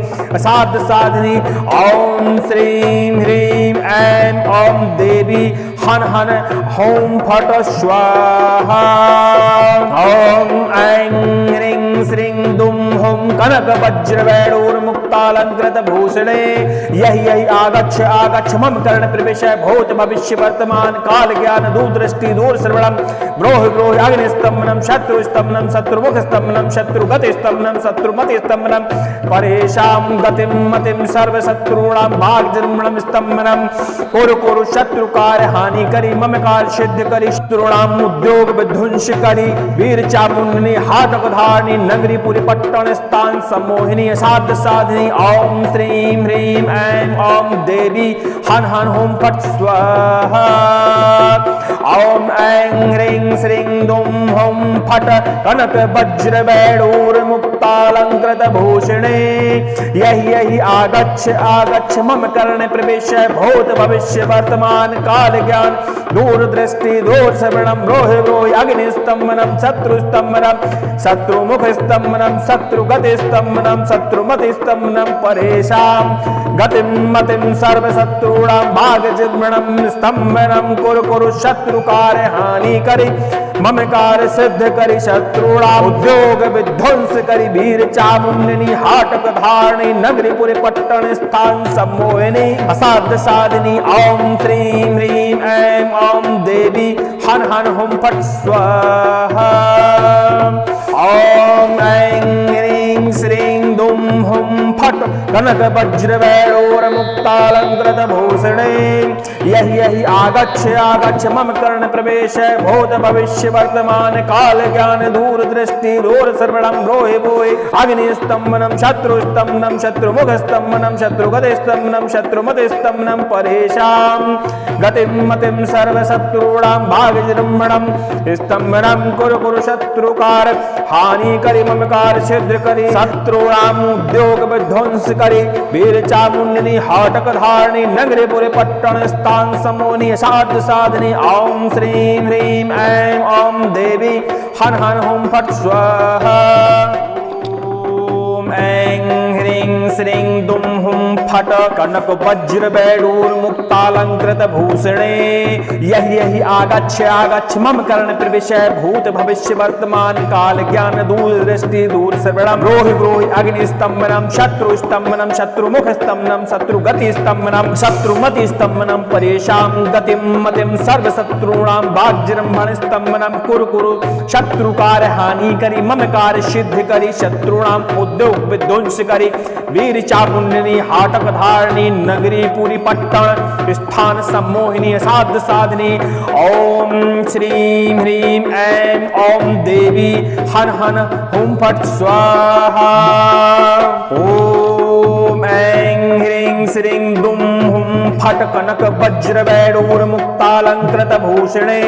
साध साधनी ओम श्रीं ह्रीं ऐं ओम देवी हन हन हुं फट स्वाहा ओम ऐं ह्रीं श्रीं दुं हुं कनक वज्र वैडूर मुक्तालंकृत भूषणे यहि यहि आगच्छ आगच्छ मम कर्ण प्रविशय भूत भविष्य वर्तमान काल ज्ञान दूर दृष्टि दूर श्रवणम ब्रोहि ब्रोहि अग्नि स्तंभनम शत्रु स्तंभनम शत्रुमुख स्तंभनम शत्रुगति स्तंभनम शत्रुमति स्तंभनम परेशां गतिं मतिं सर्व शत्रूणां वाग्जिह्वणं स्तंभनम कुरु कुरु शत्रुकार हानि करी मम कार्य सिद्ध करी शत्रूणां उद्योग विध्वंस करी वीर चामुंडनी हाटक धारणी नगरी पूरी पट्टन स्थान सम्मोहिनी साध साधनी ओम श्रीं ह्रीं ऐं ओम देवी हन हन हुं फट स्वाहा ओम ऐं ह्रीं श्रीं दुं हुं फट कनक वज्र वैडूर मुक्तालंकृत भूषणे यहि यहि आगच्छ आगच्छ मम कर्ण प्रविशय भूत भविष्य वर्तमान काल ज्ञान दूर दृष्टि दूर श्रवणम रोहि ब्रोहि अग्नि स्तंभनम शत्रु स्तंभनम शत्रुमुख स्तंभनम शत्रुगति स्तंभनम शत्रुमति स्तंभनम परेशां गतिं मतिं सर्व शत्रूणां वाग्जिह्वणं स्तंभनम कुरु कुरु शत्रुकार हानि करी मम कार्य सिद्ध करी शत्रुणां उद्योग विध्वंस करी वीर चामुंडनी हाटक धारणी नगरी पूरी पट्टन स्थान सम्मोहिनी असाध्य साधिनी ओम श्रीं ह्रीं ऐं ओम देवी हन हन हुं फट स्वाहा ओम ऐं ह्रीं श्रीं दुं हुं फट कनक वज्र वैडूर मुक्तालंकृत भूषणे यहि यहि आगच्छ आगच्छ मम कर्ण प्रवेशय भूत भविष्य वर्तमान काल ज्ञान दूर दृष्टि दूर श्रवणम रोहि ब्रोहि अग्नि स्तंभनम शत्रु स्तंभनम शत्रुमुख स्तंभनम शत्रुगति स्तंभनम शत्रुमति स्तंभनम परेशां गतिं मतिं सर्व शत्रूणां वाग्जिह्वणं स्तंभनम कुरु कुरु शत्रुकार हानि करी मम कार्य सिद्ध करी शत्रूणां उद्योग विध्वंस करी वीर चामुंडनी हाटक धारणी नगरी पुरे पट्टन स्थान समोनि साध साधनी ओम श्रीं ह्रीं ऐं ओम देवी हन हन हुं फट स्वाहा ओम ऐं ह्रीं श्रीं दुम हुम फट कनक वज्र वैडूर मुक्तालंकृत भूषणे यहि यहि आगच्छ आगच्छ मम कर्ण प्रविशय भूत भविष्य वर्तमान काल ज्ञान दूर दृष्टि दूर श्रवणम रोहि रोहि अग्नि स्तंभनम शत्रु स्तंभनम शत्रुमुख स्तंभनम शत्रुगति स्तंभनम शत्रुमति स्तंभनम परेशान गतिम मतिम सर्व शत्रूणाम वाज्रंभण स्तंभनम कुरु कुरु शत्रुकार हानि करी मम कार्य सिद्ध करी शत्रुणाम उद्योग विध्वंस करी वीर चामुंडनी हाटक धारणी नगरी पूरी पट्टण स्थान सम्मोहिनी साध साधनी ओम श्रीं ह्रीं ऐं ओम देवी हन हन हुम फट स्वाहा ओम ऐं ह्रीं श्रीं दुम हुम फट कनक वज्र वैडूर मुक्तालंकृत भूषणे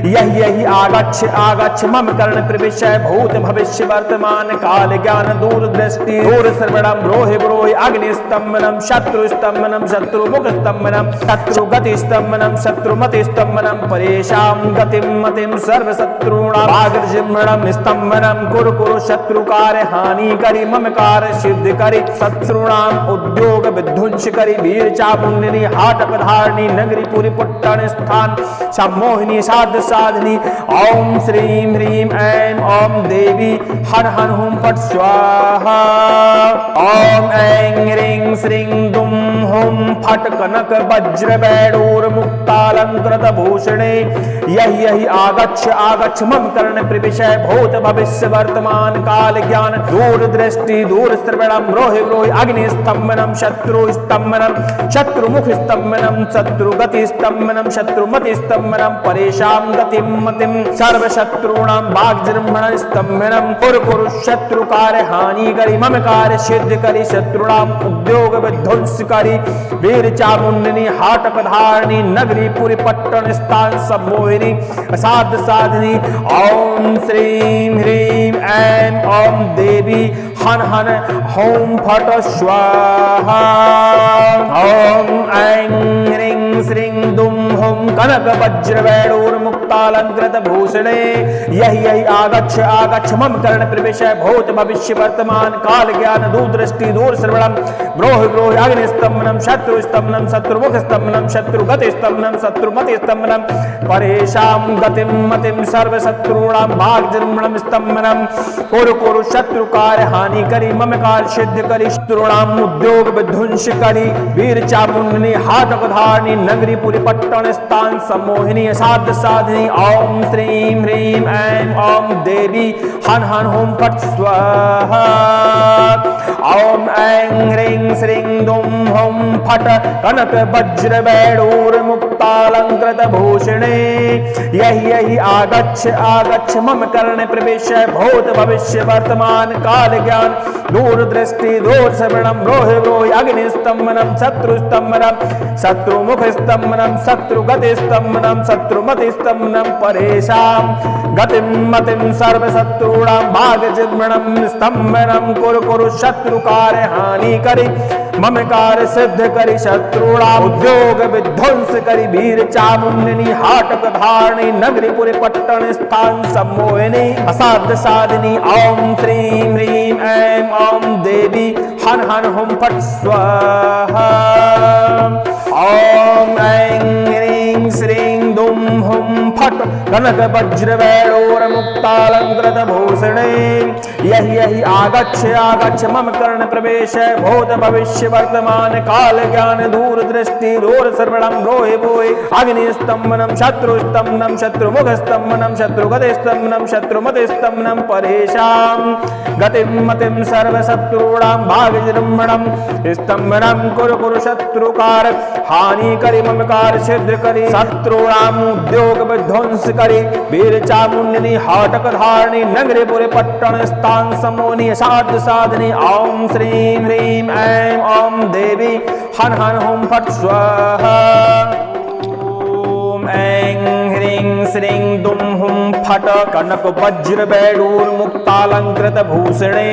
यहि यहि आगच्छ आगच्छ मम कर्ण प्रविशय भूत भविष्य वर्तमान काल ज्ञान दूर दृष्टि दूर श्रवणम रोहि ब्रोहि अग्नि स्तंभनम शत्रु स्तंभनम शत्रुमुख स्तंभनम शत्रुगति स्तंभनम शत्रुमति स्तंभनम परेशान गतिम मतिम सर्व शत्रूणाम वाग्जिह्वणम स्तंभनम कुरु कुरु शत्रुकार हानि करी मम कार्य सिद्ध करी शत्रुणाम उद्योग विध्वंस करी वीर चामुंडनी हाटक धारणी नगरी पूरी पुट्टन स्थान सम्मोहिनी साध साधनी ओम श्रीं ह्रीं ऐं ओम देवी हन हन हुम फट स्वाहा ओम ऐं ह्रीं श्रीं दुम हुम फट कनक वज्र वैडूर मुक्तालंकृत भूषणे यहि यहि आगच्छ आगच्छ मम कर्ण प्रविशय भूत भविष्य वर्तमान काल ज्ञान दूर दृष्टि दूर श्रवणम रोहि रोहि अग्नि स्तंभनम शत्रु स्तंभनम शत्रुमुख स्तंभनम शत्रुगति स्तंभनम शत्रुमति स्तंभनम परेशान गतिम मतिम सर्व शत्रूणाम वाग्जिह्वण स्तंभनम कुरु कुरु शत्रुकार हानि करी मम कार्य सिद्ध करी शत्रुणाम उद्योग विध्वंस करी वीर चामुंडनी हाटक धारणी नगरी पूरी पट्टन स्थान सम्मोहिनी साध साधनी ओम श्रीं ह्रीं ऐं ओम देवी हन हन होम फट स्वाहा ओम ऐं ह्रीं श्रीं दुम हुम कनक वज्र वैडूर मुक्तालंकृत भूषणे यहि यहि आगच्छ आगच्छ मम कर्ण प्रविशय भूत भविष्य वर्तमान काल ज्ञान दूर दृष्टि दूर श्रवणम ब्रोहि ब्रोहि अग्नि स्तंभनम शत्रु स्तंभनम शत्रुमुख स्तंभनम शत्रुगति स्तंभनम शत्रुमति स्तंभनम परेशान गतिम मतिम सर्व शत्रूणाम वाग्जिह्वणम स्तंभनम कुरु कुरु शत्रुकार हानि करी मम कार्य सिद्ध करी शत्रुणाम उद्योग विध्वंस करी वीर चामुंडनी हाटक धारणी नगरी पूरी पट्टन स्थान सम्मोहिनी साध साधनी ओम श्रीं ह्रीं ऐं ओम देवी हन हन हुम फट स्वाहा ओम ऐं ह्रीं श्रीं दुम हुम फट कनक वज्र वैडूर मुक्तालंकृत भूषणे यहि यहि आगच्छ आगच्छ मम कर्ण प्रविशय भूत भविष्य वर्तमान काल ज्ञान दूर दृष्टि दूर श्रवणम रोहि रोहि अग्नि स्तंभनम शत्रु स्तंभनम शत्रुमुख स्तंभनम शत्रुगति स्तंभनम शत्रुमति स्तंभनम परेशान गतिम मतिम सर्व शत्रूणाम वाग्जिह्वणम स्तंभनम कुरु कुरु शत्रुकार हानि करी मम कार्य सिद्ध करी शत्रुणाम उद्योग विध्वंस करी वीर चामुंडनी हाटक धारणी नगरी पूरे पट्टन स्थान सम्मोहिनी असाध्य साधनी ओम श्रीं ह्रीं ऐं ओम देवी हन हन हुम फट स्वाहा ओम ऐं ह्रीं श्रीं दुम हुम फट कनक वज्र वैडूर मुक्तालंकृत भूषणे यहि यहि आगच्छ आगच्छ मम कर्ण प्रवेशय भूत भविष्य वर्तमान काल ज्ञान दूर दृष्टि दूर श्रवणम रोहि बोहि अग्नि स्तंभनम शत्रु स्तंभनम शत्रुमुख स्तंभनम शत्रुगति स्तंभनम शत्रुमति स्तंभनम परेशान गतिम मतिम सर्व शत्रूणाम वाग्जिह्वणम स्तंभनम कुरु कुरु शत्रुकार हानि करी मम कार्य सिद्ध करी शत्रुणाम उद्योग विध्वंस करी वीर चामुंडनी हाटक धारणी नगरी पुरे पट्टन स्थान समोनी साध साधनी ओम श्रीं ह्रीं ऐं ओम देवी हन हन हुम फट स्वाहा ओम ऐं ह्रीं श्रीं दुम हुम फट कनक वज्र वैडूर मुक्तालंकृत भूषणे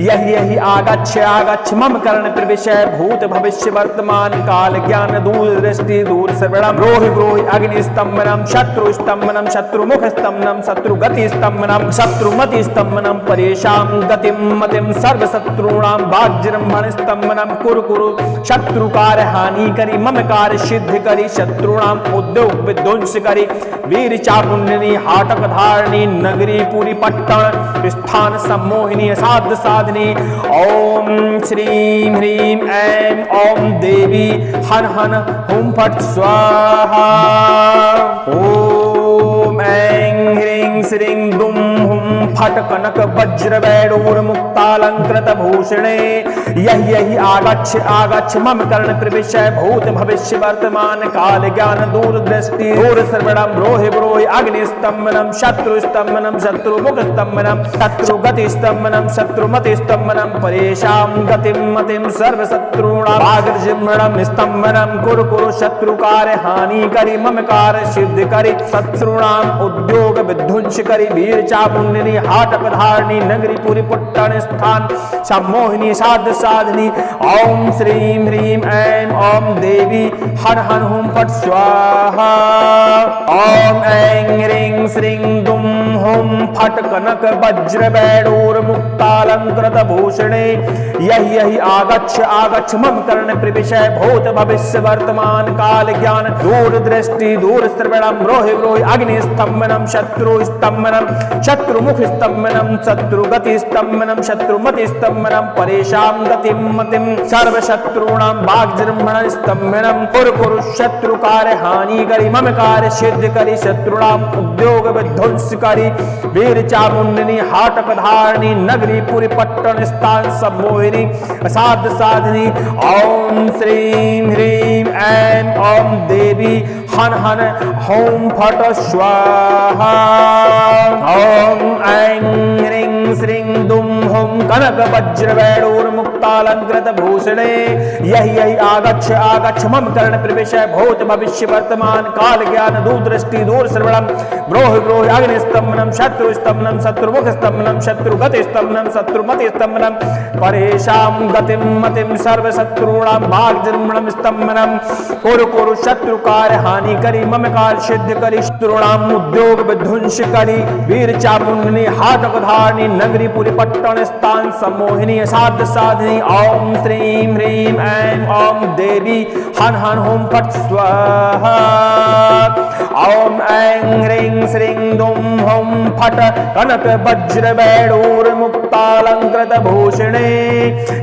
यही यही आगच्छ आगच्छ मम कर्ण प्रविशय भूत भविष्य वर्तमान काल ज्ञान दूर दृष्टि दूर श्रवणम रोहि ब्रोहि अग्नि स्तंभनम शत्रु स्तंभनम शत्रुमुख स्तंभनम शत्रुगति स्तंभनम शत्रुमति स्तंभनम परेशां गतिम मतिम सर्व शत्रूणां वाज्रंभण स्तंभनम कुरु कुरु शत्रुकार हानि करी मम कार्य सिद्ध करी शत्रुणां उद्योग विध्वंस करी वीर चामुंडिनी हाटक धारणी नगरी पूरी पट्टन स्थान सम्मोहिनी साध साधनी ओम श्रीं ह्रीं ऐं ओम देवी हन हन हुम फट स्वाहा ओम ऐं ह्रीं श्रीं दुम हुम फट कनक वज्र वैडूर मुक्तालंकृत भूषणे यही यही आगच्छ आगच्छ मम कर्ण प्रविशय भूत भविष्य वर्तमान काल ज्ञान दूर दृष्टि दूर श्रवणम रोहि ब्रोहि अग्नि स्तंभनम शत्रु स्तंभनम शत्रुमुख स्तंभनम शत्रुगति स्तंभनम शत्रुमति स्तंभनम परेशां गतिम मतिम सर्व शत्रूणां वाग्जिह्वणम स्तंभनम कुरु कुरु शत्रुकार हानि करी मम कार्य सिद्ध करी शत्रुणां उद्योग विध्वंस करी वीर चामुंडिनी हाटक धारणी नगरी पूरी पुट्टन स्थान सम्मोहिनी साध साधनी ओम श्रीं ह्रीं ऐं ओम देवी हन हन हुम फट स्वाहा ओम ऐं ह्रीं श्रीं दुम हुम फट कनक वज्र वैडूर मुक्तालंकृत भूषणे यही यही आगच्छ आगच्छ मम कर्ण प्रविशय भूत भविष्य वर्तमान काल ज्ञान दूर दृष्टि दूर श्रवणम रोहि ब्रोहि अग्नि स्तंभनम शत्रु स्तंभनम शत्रुमुख स्तंभनम शत्रुगति स्तंभनम शत्रुमति स्तंभनम परेशां गतिम मतिम सर्व शत्रूणां वाग्जिह्वण स्तंभनम कुरु कुरु शत्रुकार हानि करी मम कार्य सिद्ध करी शत्रुणां उद्योग विध्वंस करी वीर चामुंडिनी हाटक धारणी नगरी पूरी पट्टन स्थान सम्मोहिनी साध साधनी ओम श्रीं ह्रीं ऐं ओम देवी हन हन होम फट स्वाहा ओम ऐं ह्रीं श्रीं दुम हुम कनक वज्र वैडूर मुक्तालंकृत भूषणे यही यही आगच्छ आगच्छ मम कर्ण प्रविशय भूत भविष्य वर्तमान काल ज्ञान दूर दृष्टि दूर श्रवणम ब्रोहि ब्रोहि अग्नि स्तंभनम शत्रु स्तंभनम शत्रुमुख स्तंभनम शत्रुगति स्तंभनम शत्रुमति स्तंभनम परेशां गतिम मतिम सर्व शत्रूणां वाग्जिह्वणम स्तंभनम कुरु कुरु शत्रुकार हानि करी मम कार्य सिद्ध करी शत्रुणां उद्योग विध्वंस करी वीर चामुंडिनी हाटक धारणी नगरी पूरी पट्टन स्थान सम्मोहिनी साध साधनी ओम श्रीं ह्रीं ऐं ओम देवी हन हन हुम फट स्वाहा ओम ऐं ह्रीं श्रीं दुम हुम फट कनक वज्र वैडूर मुक्तालंकृत भूषणे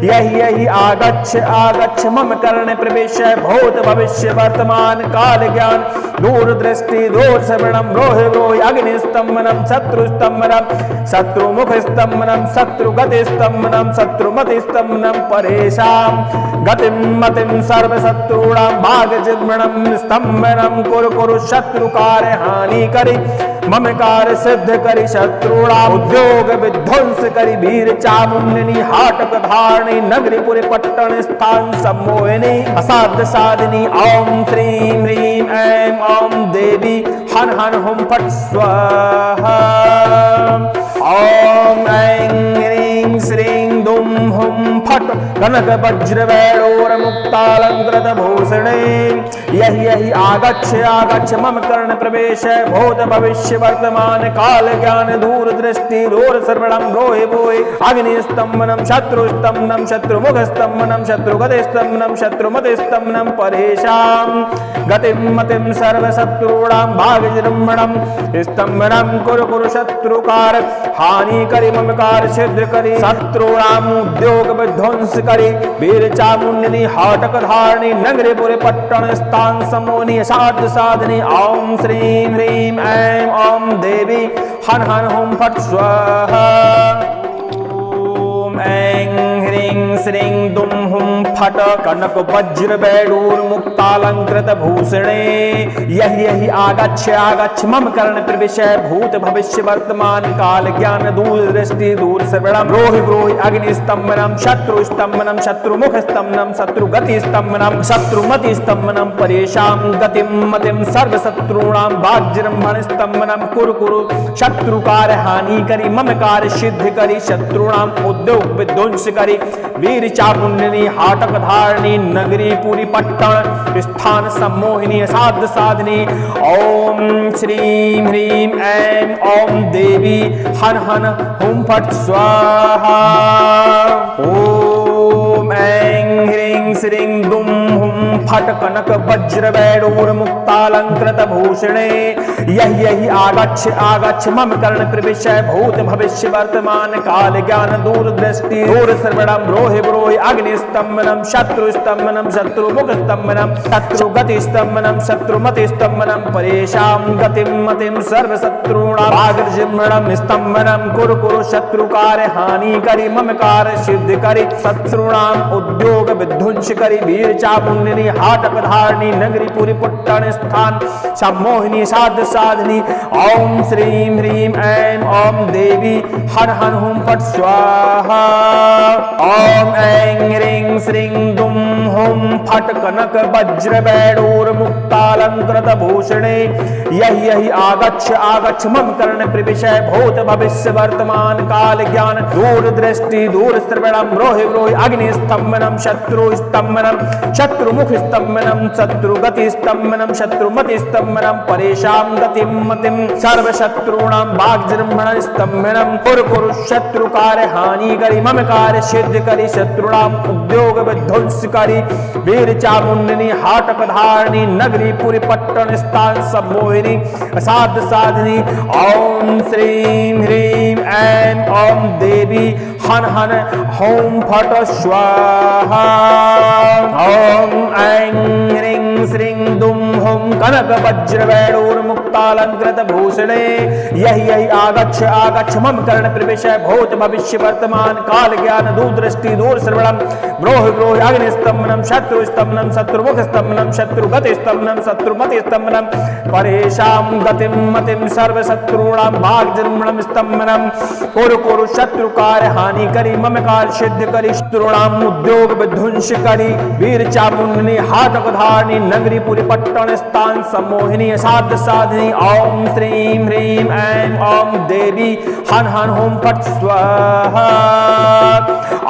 यही यही आगच्छ आगच्छ मम कर्ण प्रविशय भूत भविष्य वर्तमान काल ज्ञान दूर दृष्टि दूर श्रवणम रोहि ब्रोहि अग्नि स्तंभनम शत्रु स्तंभनम शत्रुमुख स्तंभनम शत्रुगति स्तंभनम शत्रुमति स्तंभनम परेशां गतिम मतिम सर्व शत्रूणां वाग्जिह्वणम स्तंभनम कुरु कुरु शत्रुकार हानि करी मम कार्य सिद्ध करी शत्रुणां उद्योग विध्वंस करी वीर चामुंडिनी हाटक धारणी नगरी पूरी पट्टन स्थान सम्मोहिनी असाध्य साधिनी ओम श्रीं ह्रीं ऐं ओम देवी हन हन हुम फट स्वाहा ओम ऐं ह्रीं श्रीं दुम हुम फट कनक वज्र वैडूर मुक्तालंकृत भूषणे यही यही आगच्छ आगच्छ मम कर्ण प्रवेशय भूत भविष्य वर्तमान काल ज्ञान दूर दृष्टि दूर श्रवणम रोहि ब्रोहि अग्नि स्तंभनम शत्रु स्तंभनम शत्रुमुख स्तंभनम शत्रुगति स्तंभनम शत्रुमति स्तंभनम परेशां गतिम मतिम सर्व शत्रूणां वाग्जिह्वणम स्तंभनम कुरु कुरु शत्रुकार हानि करी मम कार्य सिद्ध करी शत्रूणां उद्योग विध्वंस करी वीर चामुंडिनी हाटक धारणी नगरी पूरे पट्टन स्थान सम्मोहिनी साध साधनी ओम श्रीं ह्रीं ऐं ओम देवी हन हन हुम फट स्वाहा ओम ऐं ह्रीं श्रीं दुम हुम फट कनक वज्र वैडूर मुक्ता मुक्तालंकृत भूषणे यहि यहि आगच्छ आगच्छ मम कर्ण प्रविशय भूत भविष्य वर्तमान काल ज्ञान दूर दृष्टि दूर श्रवणम ब्रोहि ब्रोहि अग्नि स्तंभनम शत्रु स्तंभनम शत्रुमुख स्तंभनम शत्रुगति स्तंभनम शत्रुमति स्तंभनम परेशां गतिम मतिम सर्व शत्रूणां वाज्रंभन स्तंभनम कुरु कुरु शत्रुकार हानि करी मम कार्य सिद्ध करी शत्रुणां उद्योग विध्वंस करी वीर चामुंडनी हाटक धारणी नगरी पूरी पट्टन स्थान सम्मोहिनी साध साधनी ओम श्रीं ह्रीं ऐं ओम देवी हन हन हुम फट स्वाहा ओम ऐं ह्रीं श्रीं दुम हुम फट कनक वज्र वैडूर मुक्तालंकृत भूषणे यहि यहि आगच्छ आगच्छ मम कर्ण प्रविशय भूत भविष्य वर्तमान काल ज्ञान दूर दृष्टि दूर श्रवणम ब्रोहि ब्रोहि अग्नि स्तंभनम शत्रु स्तंभनम शत्रुमुख स्तंभनम शत्रुगति स्तंभनम शत्रुमति स्तंभनम परेशां गतिम मतिम सर्व शत्रूणां वाग्जिह्वणम स्तंभनम कुरु कुरु शत्रुकार हानि करी मम कार्य सिद्ध करी शत्रुणां उद्योग विध्वंस करी वीर चामुंडनी हाटक धारणी नगरी पूरी पुट्टन स्थान सम्मोहिनी साध साधनी ओम श्रीं ह्रीं ऐं ओम देवी हन हन हुम फट स्वाहा ओम ऐं ह्रीं श्रीं दुम हुम फट कनक वज्र वैडूर मुक्तालंकृत भूषणे यहि यहि आगच्छ आगच्छ मम कर्ण प्रविशय भूत भविष्य वर्तमान काल ज्ञान दूर दृष्टि दूर श्रवणम ब्रोहि ब्रोहि अग्नि स्तंभनम शत्रु स्तंभनम शत्रुमुख स्तंभनम शत्रुगति स्तंभनम शत्रुमति स्तंभनम परेशां गतिम मतिम सर्व शत्रूणां वाग्जिह्वणम स्तंभनम कुरु कुरु शत्रुकार हानि करी मम कार्य सिद्ध करी शत्रुणां उद्योग विध्वंस करी वीर चामुंडनी हाटक धारणी नगरी पूरी पट्टन स्थान सम्मोहिनी साध साधनी ओम श्रीं ह्रीं ऐं ओम देवी हन हन होम फट स्वाहा ओम ऐं ह्रीं श्रीं दुम हुम कनक वज्र वैडूर मुक्तालंकृत भूषणे यहि यहि आगच्छ आगच्छ मम कर्ण प्रविशय भूत भविष्य वर्तमान काल ज्ञान दूर दृष्टि दूर श्रवणम ब्रोहि ब्रोहि अग्नि स्तंभनम शत्रु स्तंभनम शत्रुमुख स्तंभनम शत्रुगति स्तंभनम शत्रुमति स्तंभनम परेशां गतिम मतिम सर्व शत्रूणां वाग्जिह्वणम स्तंभनम कुरु कुरु शत्रुकार हानि करी मम कार्य सिद्ध करी शत्रुणां उद्योग विध्वंस करी वीर चामुंडनी हाटक धारणी नगरी पूरी पट्टन स्थान सम्मोहिनी साध साधनी ओम श्रीं ह्रीं ऐं ओम देवी हन हन हुम फट स्वाहा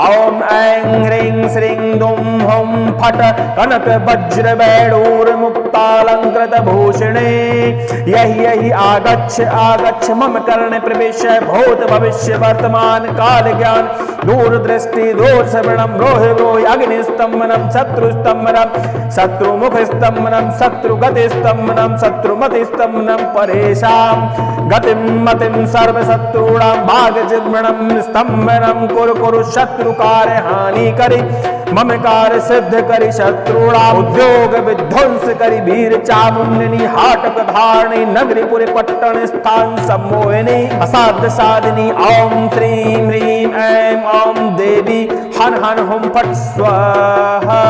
ओम ऐं ह्रीं श्रीं दुम हुम फट कनक वज्र वैडूर मुक्तालंकृत भूषणे यहि यहि आगच्छ आगच्छ मम कर्ण प्रविशय भूत भविष्य वर्तमान काल ज्ञान दूर दृष्टि दूर श्रवणम ब्रोहि ब्रोहि अग्नि स्तंभनम शत्रु स्तंभनम शत्रुमुख स्तंभनम शत्रुगति स्तंभनम शत्रुमति स्तंभनम परेशां गतिम मतिम सर्व शत्रूणां वाग्जिह्वणम स्तंभनम कुरु कुरु शत्रुकार हानि करी मम कार्य सिद्ध करी शत्रुणां उद्योग विध्वंस करी वीर चामुंडनी हाटक धारणी नगरी पूरी पट्टन स्थान सम्मोहिनी असाध्य साधिनी ओम श्रीं ह्रीं ऐं ओम देवी हन हन हुम फट स्वाहा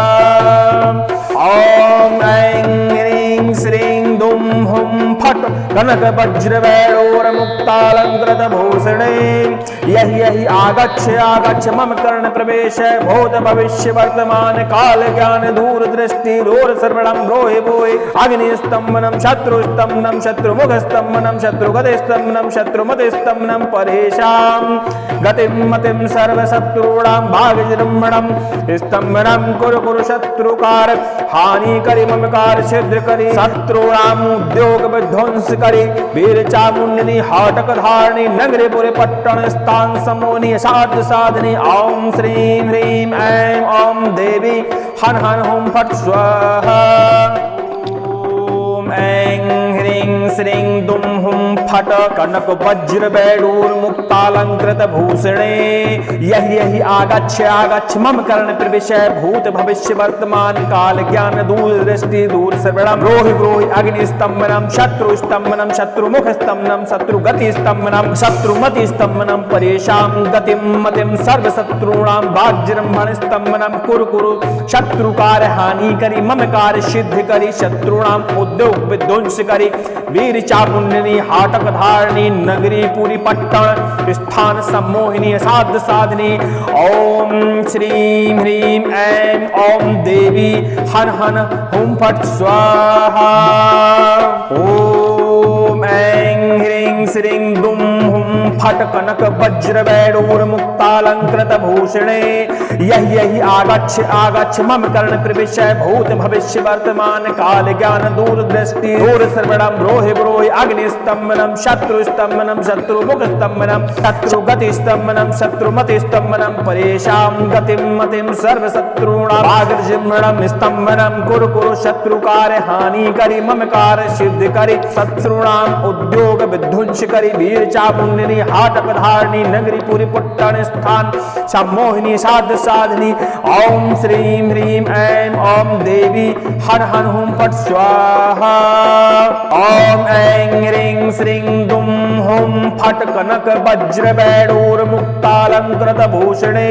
ओम ऐं ह्रीं श्रीं दुम हुम फट कनक वज्र वैडूर मुक्तालंकृत भूषणे यहि यहि आगच्छ आगच्छ मम कर्ण प्रवेशय भूत भविष्य वर्तमान काल ज्ञान दूर दृष्टि दूर श्रवणम ब्रोहि ब्रोहि अग्नि स्तंभनम शत्रु स्तंभनम शत्रुमुख स्तंभनम शत्रुगति स्तंभनम शत्रुमति स्तंभनम परेशां गतिम मतिम सर्व शत्रूणां वाग्जिह्वणम स्तंभनम कुरु कुरु शत्रुकार हानि करी मम कार्य सिद्ध करी शत्रूणां उद्योग विध्वंस करी वीर चामुंडनी हाटक धारणी नगरी पुरे पट्टन स्थान समोनी साध साधनी ओम श्रीं ह्रीं ऐं ओम देवी हन हन हुम फट स्वाहा ओम ऐं ह्रीं श्रीं दुम हुम फट कनक वज्र वैडूर मुक्तालंकृत भूषणे यहि यहि आगच्छ आगच्छ मम कर्ण प्रविशय भूत भविष्य वर्तमान काल ज्ञान दूर दृष्टि दूर श्रवणम रोहि ग्रोहि अग्नि स्तंभनम शत्रु स्तंभनम शत्रुमुख स्तंभनम शत्रुगति स्तंभनम शत्रुमति स्तंभनम परेशां गतिम मतिम सर्व शत्रूणां वाज्रंभण स्तंभनम कुरु कुरु शत्रुकार हानि करी मम कार्य सिद्ध करी शत्रुणां उद्योग विध्वंस करी वीर चामुंडनी हाटक धारणी नगरी पूरी पट्टण स्थान सम्मोहिनी साध साधनी ओम श्रीं ह्रीं ऐं ओम देवी हन हन हुम फट स्वाहा ओम ऐं ह्रीं श्रीं दुम हुम फट कनक वज्र वैडूर मुक्तालंकृत भूषणे यहि यहि आगच्छ आगच्छ मम कर्ण प्रविशय भूत भविष्य वर्तमान काल ज्ञान दूर दृष्टि दूर श्रवणम रोहि ब्रोहि अग्नि स्तंभनम शत्रु स्तंभनम शत्रुमुख स्तंभनम शत्रुगति स्तंभनम शत्रुमति स्तंभनम परेशां गतिम मतिम सर्व शत्रूणां वाग्जिह्वणम स्तंभनम कुरु कुरु शत्रुकार हानि करी मम कार्य सिद्ध करी शत्रूणां उद्योग विध्वंस करी वीर चामुंडनी हाटक धारणी नगरी पूरी पुट्टन स्थान सम्मोहिनी साध साधनी ओम श्रीं ह्रीं ऐं ओम देवी हन हन हुम फट स्वाहा ओम ऐं ह्रीं श्रीं दुम हुम फट कनक वज्र वैडूर मुक्तालंकृत भूषणे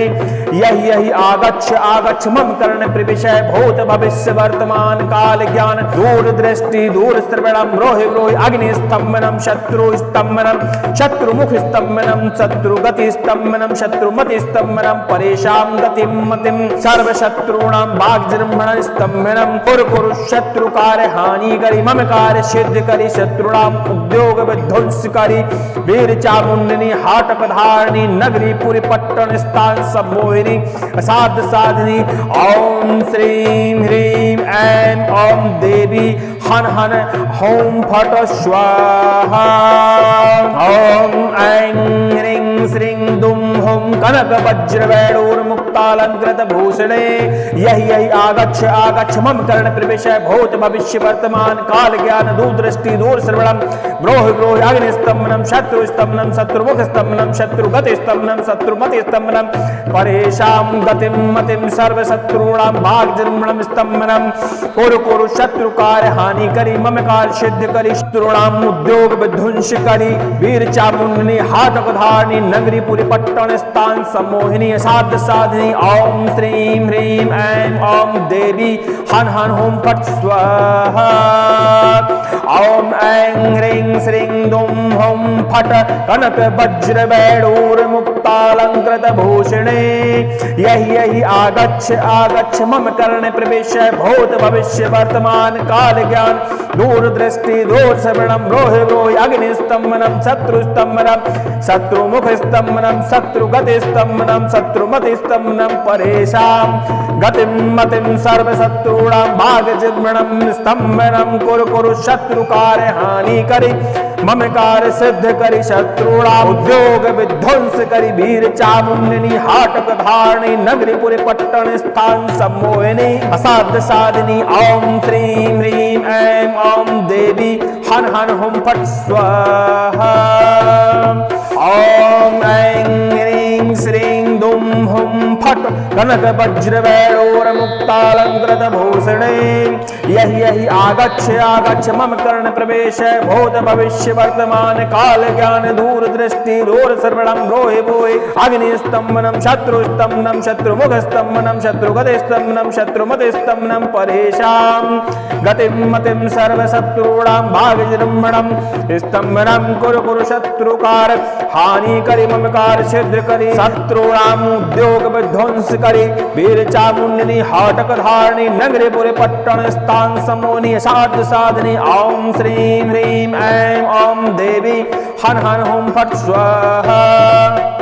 यहि यहि आगच्छ आगच्छ मम कर्ण प्रविशय भूत भविष्य वर्तमान काल ज्ञान दूर दृष्टि दूर श्रवणम रोहि ग्रोहि अग्नि स्तंभनम शत्रु स्तंभनम शत्रुमुख स्तंभनम शत्रुगति स्तंभनम शत्रुमति स्तंभनम परेशां गतिम मतिम सर्व शत्रूणां वाग्जिह्वण स्तंभनम कुरु कुरु शत्रुकार हानि करी मम कार्य सिद्ध करी शत्रुणां उद्योग विध्वंस करी वीर चामुंडनी हाटक धारणी नगरी पूरी पट्टन स्थान सम्मोहिनी साध साधनी ओम श्रीं ह्रीं ऐं ओम देवी हन हन होम फट स्वाहा ओम ऐं ह्रीं श्रीं दुम हुम कनक वज्र वैडूर मुक्तालंकृत भूषणे यहि यहि आगच्छ आगच्छ मम कर्ण प्रविशय भूत भविष्य वर्तमान काल ज्ञान दूर दृष्टि दूर श्रवणम ब्रोहि ग्रोहि अग्नि स्तंभनम शत्रु स्तंभनम शत्रुमुख स्तंभनम शत्रुगति स्तंभनम शत्रुमति स्तंभनम परेशां गतिम मतिम सर्व शत्रूणां वाग्जिह्वणम स्तंभनम कुरु कुरु शत्रुकार हानि करी मम कार्य सिद्ध करी शत्रूणां उद्योग विध्वंस करी वीर चामुंडनी हाटक धारणी नगरी पूरी पट्टन स्थान सम्मोहिनी साध साधनी ओम श्रीं ह्रीं ऐं ओम देवी हन हन हुम फट स्वाहा ओम ऐं ह्रीं श्रीं दुम हुम फट कनक वज्र वैडूर मुक्तालंकृत भूषणे यहि यहि आगच्छ आगच्छ मम कर्ण प्रविशय भूत भविष्य वर्तमान काल ज्ञान दूर दृष्टि दूर श्रवणम रोहि ग्रोहि अग्नि स्तंभनम शत्रु स्तंभनम शत्रुमुख स्तंभनम शत्रुगति स्तंभनम शत्रुमति स्तंभनम परेशां गतिम मतिम सर्व शत्रूणां वाग्जिह्वणम स्तंभनम कुरु कुरु शत्रुकार हानि करी मम कार्य सिद्ध करी शत्रुणां उद्योग विध्वंस करी वीर चामुंडनी हाटक धारणी नगरी पूरे पट्टन स्थान सम्मोहिनी असाध्य साधनी ओम श्रीं ह्रीं ऐं ओम देवी हन हन हुम फट स्वाहा ओम ऐं ह्रीं श्रीं दुम हुम फट कनक वज्र वैडूर मुक्तालंकृत भूषणे यहि यहि आगच्छ आगच्छ मम कर्ण प्रवेशय भूत भविष्य वर्तमान काल ज्ञान दूर दृष्टि दूर श्रवणम रोहि भोहि अग्नि स्तंभनम शत्रु स्तंभनम शत्रुमुख स्तंभनम शत्रुगति स्तंभनम शत्रुमति स्तंभनम परेशां गतिम मतिम सर्व शत्रूणां वाग्जिह्वणम स्तंभनम कुरु कुरु शत्रुकार हानि करी मम कार्य सिद्ध करी शत्रूणां उद्योग विध्वंस करी वीर चामुंडनी हाटक धारणी नगरी पुरे पट्टन स्थान सम्मोहिनी साध साधनी ओम श्रीं ह्रीं ऐं ओम देवी हन हन हुम फट स्वाहा।